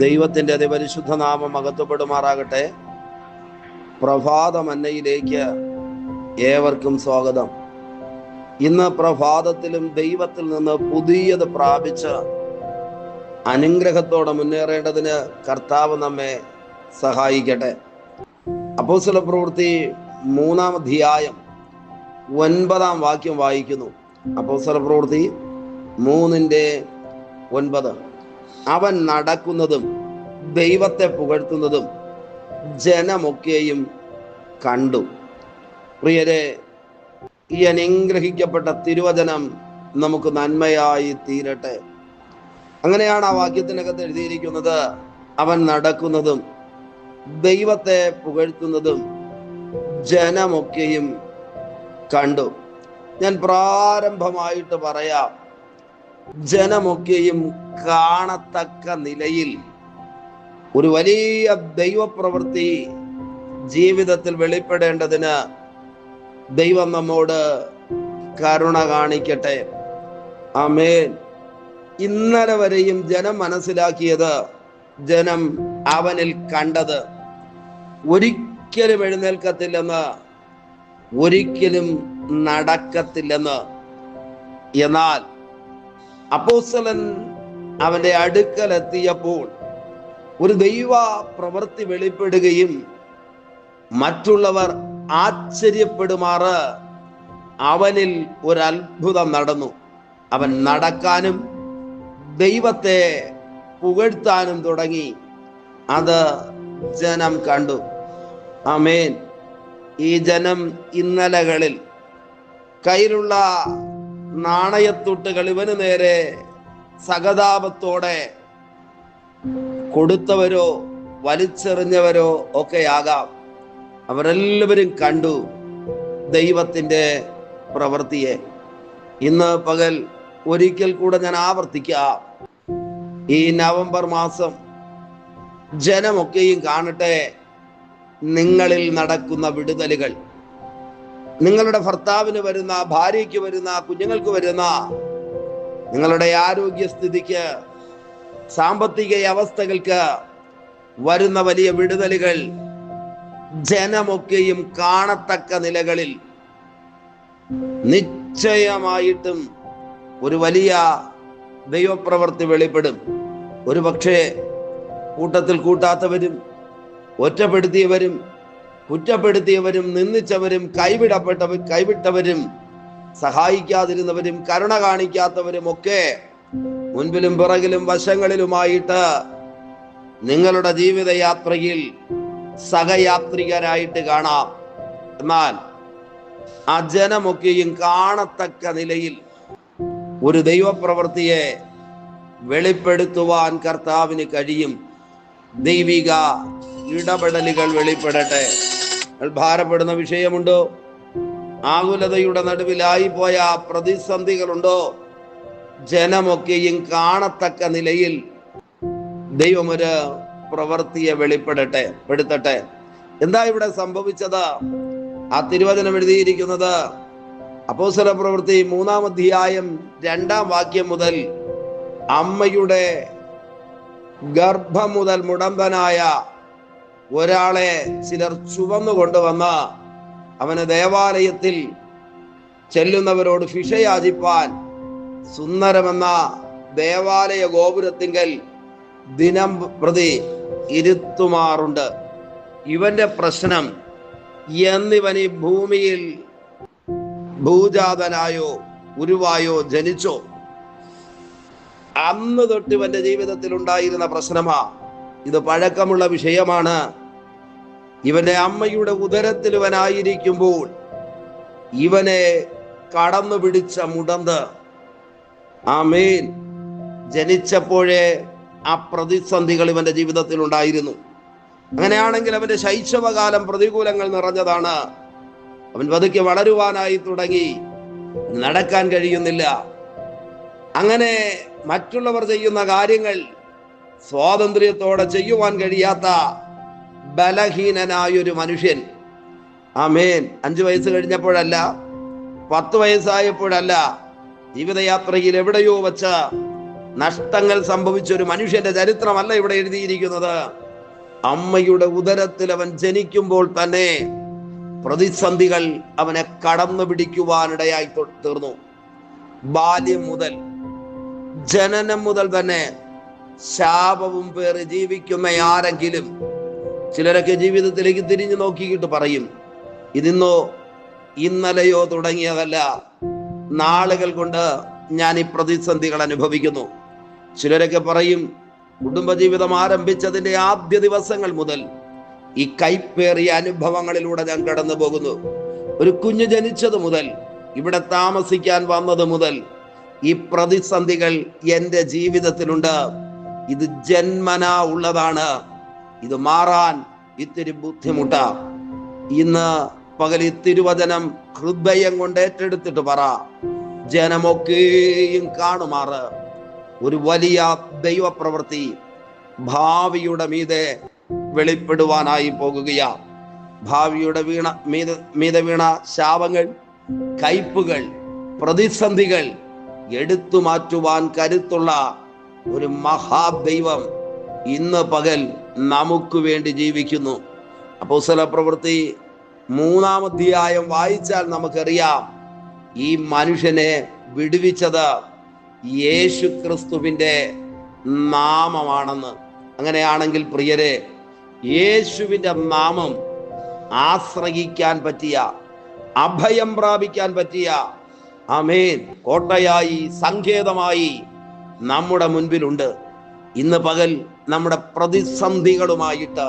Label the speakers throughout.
Speaker 1: ദൈവത്തിൻ്റെ അതിപരിശുദ്ധ നാമം മഹത്വപ്പെടുമാറാകട്ടെ. പ്രഭാത മന്നയിലേക്ക് ഏവർക്കും സ്വാഗതം. ഇന്ന് പ്രഭാതത്തിലും ദൈവത്തിൽ നിന്ന് പുതിയത് പ്രാപിച്ച് അനുഗ്രഹത്തോടെ മുന്നേറേണ്ടതിന് കർത്താവ് നമ്മെ സഹായിക്കട്ടെ. അപ്പോസ്തലപ്രവൃത്തി 3-ാം അധ്യായം 9-ാം വാക്യം വായിക്കുന്നു. അപ്പോസ്തലപ്രവൃത്തി 3:9. അവൻ നടക്കുന്നതും ദൈവത്തെ പുകഴ്ത്തുന്നതും ജനമൊക്കെയും കണ്ടു. പ്രിയരെ, ഈ അനുഗ്രഹിക്കപ്പെട്ട തിരുവചനം നമുക്ക് നന്മയായി തീരട്ടെ. അങ്ങനെയാണ് ആ വാക്യത്തിനകത്ത് എഴുതിയിരിക്കുന്നത്. അവൻ നടക്കുന്നതും ദൈവത്തെ പുകഴ്ത്തുന്നതും ജനമൊക്കെയും കണ്ടു. ഞാൻ പ്രാരംഭമായിട്ട് പറയാം, ജനമൊക്കെയും കാണത്തക്ക നിലയിൽ ഒരു വലിയ ദൈവപ്രവൃത്തി ജീവിതത്തിൽ വെളിപ്പെടേണ്ടതിന് ദൈവം നമ്മോട് കരുണ കാണിക്കട്ടെ. ആമേൻ. ഇന്നലെ വരെയും ജനം മനസ്സിലാക്കിയത്, ജനം അവനിൽ കണ്ടത് ഒരിക്കലും എഴുന്നേൽക്കത്തില്ലെന്ന്, ഒരിക്കലും നടക്കത്തില്ലെന്ന്. എന്നാൽ അപ്പോസ്തലൻ അവന്റെ അടുക്കൽ എത്തിയപ്പോൾ ഒരു ദൈവ പ്രവൃത്തി വെളിപ്പെടുകയും മറ്റുള്ളവർ ആശ്ചര്യപ്പെടുമാറ് അവനിൽ ഒരു അത്ഭുതം നടന്നു. അവൻ നടക്കാനും ദൈവത്തെ പുകഴ്ത്താനും തുടങ്ങി. അത് ജനം കണ്ടു. ആമേൻ. ഈ ജനം ഇന്നലകളിൽ കയ്യിലുള്ള നാണയത്തുട്ടുകൾ ഇവന് നേരെ സഹതാപത്തോടെ കൊടുത്തവരോ വലിച്ചെറിഞ്ഞവരോ ഒക്കെ ആകാം. അവരെല്ലാവരും കണ്ടു ദൈവത്തിന്റെ പ്രവൃത്തിയെ. ഇന്ന് പകൽ ഒരിക്കൽ കൂടെ ഞാൻ ആവർത്തിക്കാം, ഈ നവംബർ മാസം ജനമൊക്കെയും കാണട്ടെ നിങ്ങളിൽ നടക്കുന്ന വിടുതലുകൾ. നിങ്ങളുടെ ഭർത്താവിന് വരുന്ന, ഭാര്യയ്ക്ക് വരുന്ന, കുഞ്ഞുങ്ങൾക്ക് വരുന്ന, നിങ്ങളുടെ ആരോഗ്യസ്ഥിതിക്ക്, സാമ്പത്തിക അവസ്ഥകൾക്ക് വരുന്ന വലിയ വിടുതലുകൾ ജനമൊക്കെയും കാണത്തക്ക നിലകളിൽ നിശ്ചയമായിട്ടും ഒരു വലിയ ദൈവപ്രവൃത്തി വെളിപ്പെടും. ഒരു പക്ഷേ കൂട്ടത്തിൽ കൂട്ടാത്തവരും, ഒറ്റപ്പെടുത്തിയവരും, കുറ്റപ്പെടുത്തിയവരും, നിന്ദിച്ചവരും, കൈവിട്ടവരും, സഹായിക്കാതിരുന്നവരും, കരുണ കാണിക്കാത്തവരും ഒക്കെ മുൻപിലും പിറകിലും വശങ്ങളിലുമായിട്ട് നിങ്ങളുടെ ജീവിതയാത്രയിൽ സഹയാത്രികരായിട്ട് കാണാം. എന്നാൽ ആ ജനമൊക്കെയും കാണത്തക്ക നിലയിൽ ഒരു ദൈവപ്രവൃത്തിയെ വെളിപ്പെടുത്തുവാൻ കർത്താവിന് കഴിയും. ദൈവിക ഇടപെടലുകൾ വെളിപ്പെടട്ടെ. ഭാരപ്പെടുന്ന വിഷയമുണ്ടോ? ആകുലതയുടെ നടുവിലായി പോയ പ്രതിസന്ധികളുണ്ടോ? ജനമൊക്കെയും കാണത്തക്ക നിലയിൽ ദൈവമൊരു പ്രവൃത്തിയെ വെളിപ്പെടുത്തട്ടെ. എന്താ ഇവിടെ സംഭവിച്ചത്? ആ തിരുവചനം എഴുതിയിരിക്കുന്നത് അപ്പോസ്തലപ്രവൃത്തി 3-ാം അധ്യായം 2-ാം വാക്യം മുതൽ, അമ്മയുടെ ഗർഭം മുതൽ മുടന്തനായ ഒരാളെ ചിലർ ചുവന്നു കൊണ്ടുവന്ന് അവന് ദേവാലയത്തിൽ ചെല്ലുന്നവരോട് ഭിക്ഷയാചിപ്പാൻ സുന്ദരമെന്ന ദേവാലയ ഗോപുരത്തിങ്കൽ ദിനം പ്രതി ഇരുത്തുമാറുണ്ട്. ഇവന്റെ പ്രശ്നം, എന്നിവൻ ഈ ഭൂമിയിൽ ഭൂജാതനായോ ഉരുവായോ ജനിച്ചോ? അന്ന് തൊട്ട് ഇവന്റെ ജീവിതത്തിൽ ഉണ്ടായിരുന്ന പ്രശ്നമാ. ഇത് പഴക്കമുള്ള വിഷയമാണ്. ഇവന്റെ അമ്മയുടെ ഉദരത്തിൽ ഇവനായിരിക്കുമ്പോൾ ഇവനെ കടന്നു പിടിച്ച മുടന്ത്. ആമേൻ. ജനിച്ചപ്പോഴേ ആ പ്രതിസന്ധികൾ ഇവന്റെ ജീവിതത്തിൽ ഉണ്ടായിരുന്നു. അങ്ങനെയാണെങ്കിൽ അവന്റെ ശൈശവകാലം പ്രതികൂലങ്ങൾ നിറഞ്ഞതാണ്. അവൻ പതുക്കെ വളരുവാനായി തുടങ്ങി, നടക്കാൻ കഴിയുന്നില്ല. അങ്ങനെ മറ്റുള്ളവർ ചെയ്യുന്ന കാര്യങ്ങൾ സ്വാതന്ത്ര്യത്തോടെ ചെയ്യുവാൻ കഴിയാത്ത ബലഹീനനായൊരു മനുഷ്യൻ. ആമേൻ. 5 വയസ്സ് കഴിഞ്ഞപ്പോഴല്ല, 10 വയസ്സായപ്പോഴല്ല, ജീവിതയാത്രയിൽ എവിടെയോ വച്ച് നഷ്ടങ്ങൾ സംഭവിച്ച ഒരു മനുഷ്യന്റെ ചരിത്രമല്ല ഇവിടെ എഴുതിയിരിക്കുന്നത്. അമ്മയുടെ ഉദരത്തിൽ അവൻ ജനിക്കുമ്പോൾ തന്നെ പ്രതിസന്ധികൾ അവനെ കടന്നു പിടിക്കുവാനിടയായി തീർന്നു. ബാല്യം മുതൽ, ജനനം മുതൽ തന്നെ ശാപവും പേറി ജീവിക്കുന്ന ആരെങ്കിലും ചിലരൊക്കെ ജീവിതത്തിലേക്ക് തിരിഞ്ഞു നോക്കിയിട്ട് പറയും, ഇതിന്നോ ഇന്നലെയോ തുടങ്ങിയതല്ല, നാളുകൾ കൊണ്ട് ഞാൻ ഈ പ്രതിസന്ധികൾ അനുഭവിക്കുന്നു. ചിലരൊക്കെ പറയും, കുടുംബജീവിതം ആരംഭിച്ചതിന്റെ ആദ്യ ദിവസങ്ങൾ മുതൽ ഈ കൈപ്പേറിയ അനുഭവങ്ങളിലൂടെ ഞാൻ കടന്നു പോകുന്നു. ഒരു കുഞ്ഞ് ജനിച്ചത് മുതൽ, ഇവിടെ താമസിക്കാൻ വന്നത് മുതൽ ഈ പ്രതിസന്ധികൾ എൻ്റെ ജീവിതത്തിലുണ്ട്. ഇത് ജന്മനാ ഉള്ളതാണ്. ഇത് മാറാൻ ഇത്തിരി ബുദ്ധിമുട്ടാ. ഇന്ന് പകൽ ഈ തിരുവചനം ഹൃദയം കൊണ്ട് ഏറ്റെടുത്തിട്ട് പറ, ജനമൊക്കെയും കാണുമാറ് ഒരു വലിയ ദൈവപ്രവൃത്തി ഭാവിയുടെ മീതെ വെളിപ്പെടുവാനായി പോകുകയാ. ഭാവിയുടെ മീതെ വീണ ശാപങ്ങൾ, കയ്പുകൾ, പ്രതിസന്ധികൾ എടുത്തു മാറ്റുവാൻ കരുത്തുള്ള ഒരു മഹാദൈവം ഇന്ന് പകൽ നമുക്ക് വേണ്ടി ജീവിക്കുന്നു. അപ്പോസ്തലപ്രവൃത്തി 3-ാം അധ്യായം വായിച്ചാൽ നമുക്കറിയാം, ഈ മനുഷ്യനെ വിടുവിച്ചത് യേശു ക്രിസ്തുവിന്റെ നാമമാണെന്ന്. അങ്ങനെയാണെങ്കിൽ പ്രിയരെ, യേശുവിന്റെ നാമം ആശ്രയിക്കാൻ പറ്റിയ, അഭയം പ്രാപിക്കാൻ പറ്റിയ ആമേൻ കോട്ടയായി, സങ്കേതമായി നമ്മുടെ മുൻപിലുണ്ട്. ഇന്ന് പകൽ നമ്മുടെ പ്രതിസന്ധികളുമായിട്ട്,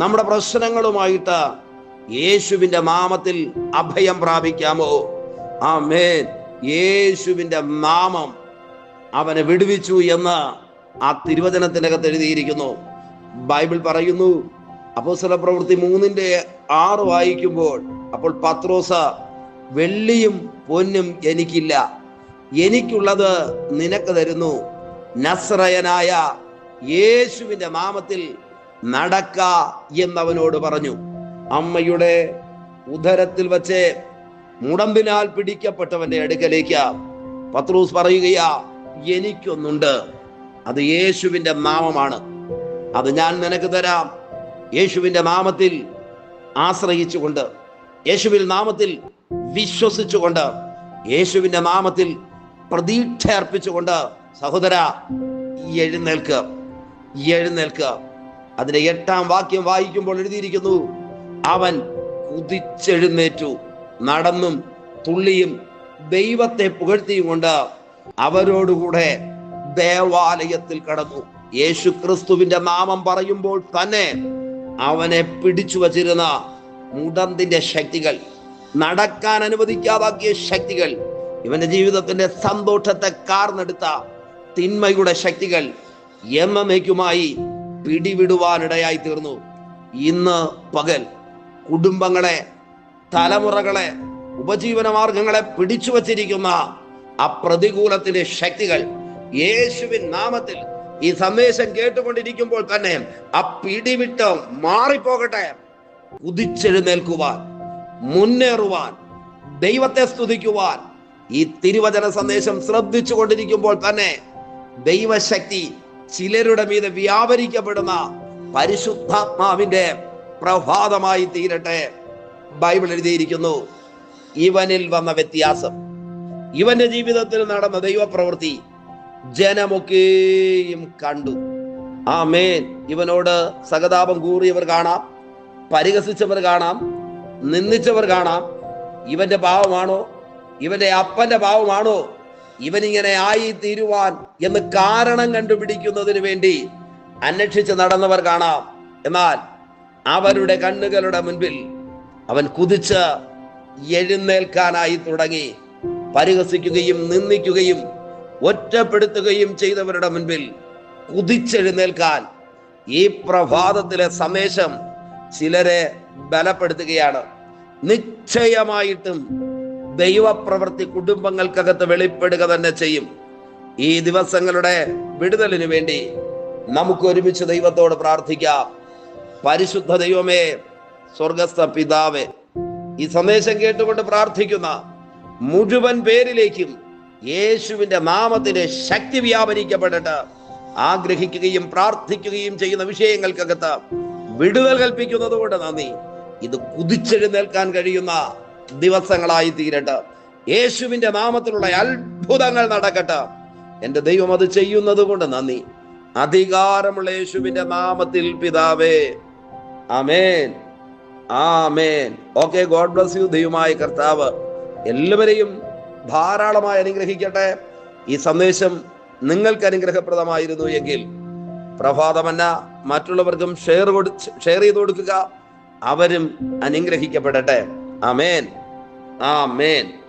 Speaker 1: നമ്മുടെ പ്രശ്നങ്ങളുമായിട്ട് യേശുവിന്റെ നാമത്തിൽ അഭയം പ്രാപിക്കാമോ? ആമേൻ. യേശുവിന്റെ നാമം അവനെ വിടുവിച്ചു എന്ന് ആ തിരുവചനത്തിനകത്ത് എഴുതിയിരിക്കുന്നു. ബൈബിൾ പറയുന്നു, അപ്പോസ്തലപ്രവൃത്തി 3:6 വായിക്കുമ്പോൾ, അപ്പോൾ പത്രോസ്, വെള്ളിയും പൊന്നും എനിക്കില്ല, എനിക്കുള്ളത് നിനക്ക് തരുന്നു, നസ്രയനായ യേശുവിന്റെ നാമത്തിൽ നടക്ക എന്നവനോട് പറഞ്ഞു. അമ്മയുടെ ഉദരത്തിൽ വച്ച് മുടമ്പിനാൽ പിടിക്കപ്പെട്ടവന്റെ അടുക്കലേക്ക് പത്രോസ് പറയുകയാ, എനിക്കൊന്നുണ്ട്, അത് യേശുവിന്റെ നാമമാണ്, അത് ഞാൻ നിനക്ക് തരാം. യേശുവിന്റെ നാമത്തിൽ ആശ്രയിച്ചുകൊണ്ട്, യേശുവിൻ നാമത്തിൽ വിശ്വസിച്ചുകൊണ്ട്, യേശുവിന്റെ നാമത്തിൽ പ്രതീക്ഷ അർപ്പിച്ചുകൊണ്ട് സഹോദര എഴുന്നേൽക്കുക, എഴുന്നേൽക്കുക. അതിന്റെ 8-ാം വാക്യം വായിക്കുമ്പോൾ എഴുതിയിരിക്കുന്നു, അവൻ കുതിച്ചെഴുന്നേറ്റു, നടന്നും തുള്ളിയും ദൈവത്തെ പുകഴ്ത്തിയും കൊണ്ട് അവരോടുകൂടെ ദേവാലയത്തിൽ കടന്നു. യേശു ക്രിസ്തുവിന്റെ നാമം പറയുമ്പോൾ തന്നെ അവനെ പിടിച്ചു വച്ചിരുന്ന മുടന്തിന്റെ ശക്തികൾ, നടക്കാൻ അനുവദിക്കാതാക്കിയ ശക്തികൾ, ഇവന്റെ ജീവിതത്തിന്റെ സന്തോഷത്തെ കാർന്നെടുത്ത തിന്മയുടെ ശക്തികൾ എന്നേക്കുമായി പിടിവിടുവാനിടയായി തീർന്നു. ഇന്ന് പകൽ കുടുംബങ്ങളെ, തലമുറകളെ, ഉപജീവന മാർഗങ്ങളെ പിടിച്ചു വച്ചിരിക്കുന്ന ആ പ്രതികൂലത്തിന്റെ ശക്തികൾ യേശുവിൻ നാമത്തിൽ ഈ സന്ദേശം കേട്ടുകൊണ്ടിരിക്കുമ്പോൾ തന്നെ ആ പിടിവിട്ട് മാറിപ്പോകട്ടെ. കുതിച്ചെഴുന്നേൽക്കുവാൻ, മുന്നേറുവാൻ, ദൈവത്തെ സ്തുതിക്കുവാൻ ഈ തിരുവചന സന്ദേശം ശ്രദ്ധിച്ചു കൊണ്ടിരിക്കുമ്പോൾ തന്നെ ദൈവശക്തി ചിലരുടെ മീതെ വ്യാപരിക്കപ്പെടുന്ന പരിശുദ്ധാത്മാവിന്റെ പ്രഭാതമായി തീരട്ടെ. ബൈബിൾ എഴുതിയിരിക്കുന്നു, ഇവനിൽ വന്ന വ്യത്യാസം, ഇവന്റെ ജീവിതത്തിൽ നടന്ന ദൈവപ്രവൃത്തി ജനമൊക്കെയും കണ്ടു. ആമേൻ. ഇവനോട് സഹതാപം കൂറിയവർ കാണാം, പരിഹസിച്ചവർ കാണാം, നിന്ദിച്ചവർ കാണാം. ഇവന്റെ പാവമാണോ, ഇവന്റെ അപ്പന്റെ പാവമാണോ ഇവനിങ്ങനെ ആയി തീരുവാൻ എന്ന് കാരണം കണ്ടുപിടിക്കുന്നതിന് വേണ്ടി അന്വേഷിച്ച് നടന്നവർ കാണാം. എന്നാൽ അവരുടെ കണ്ണുകളുടെ മുൻപിൽ അവൻ കുതിച്ച് എഴുന്നേൽക്കാനായി തുടങ്ങി. പരിഹസിക്കുകയും നിന്ദിക്കുകയും ഒറ്റപ്പെടുത്തുകയും ചെയ്തവരുടെ മുൻപിൽ കുതിച്ചെഴുന്നേൽക്കാൻ ഈ പ്രഭാതത്തിലെ സന്ദേശം ചിലരെ ബലപ്പെടുത്തുകയാണ്. നിശ്ചയമായിട്ടും ദൈവപ്രവൃത്തി കുടുംബങ്ങൾക്കകത്ത് വെളിപ്പെടുക തന്നെ ചെയ്യും. ഈ ദിവസങ്ങളുടെ വിടുതലിനു വേണ്ടി നമുക്ക് ഒരുമിച്ച് ദൈവത്തോട് പ്രാർത്ഥിക്കാം. പരിശുദ്ധ ദൈവമേ, സ്വർഗസ്ഥ പിതാവേ, ഈ സന്ദേശം കേട്ടുകൊണ്ട് പ്രാർത്ഥിക്കുന്ന മുഴുവൻ പേരിലേക്കും യേശുവിന്റെ നാമത്തിന്റെ ശക്തി വ്യാപരിക്കപ്പെട്ടിട്ട് ആഗ്രഹിക്കുകയും പ്രാർത്ഥിക്കുകയും ചെയ്യുന്ന വിഷയങ്ങൾക്കകത്ത് വിടുതൽ കൽപ്പിക്കുന്നത് കൊണ്ട് നന്ദി. ഇത് കുതിച്ചെഴുന്നേൽക്കാൻ കഴിയുന്ന ദിവസങ്ങളായി തീരട്ടെ. യേശുവിന്റെ നാമത്തിലുള്ള അത്ഭുതങ്ങൾ നടക്കട്ടെ. എന്റെ ദൈവം അത് ചെയ്യുന്നത് കൊണ്ട് നന്ദി. അധികാരമുള്ള യേശുവിന്റെ നാമത്തിൽ പിതാവേ, ആമേൻ, ആമേൻ. Okay, God bless you. ദൈവമായ കർത്താവ് എല്ലാവരെയും ധാരാളമായി അനുഗ്രഹിക്കട്ടെ. ഈ സന്ദേശം നിങ്ങൾക്ക് അനുഗ്രഹപ്രദമായിരുന്നു എങ്കിൽ പ്രഭാതമന്ന മറ്റുള്ളവർക്കും ഷെയർ ചെയ്ത് കൊടുക്കുക. അവരും അനുഗ്രഹിക്കപ്പെടട്ടെ. ആമേൻ, ആമേൻ.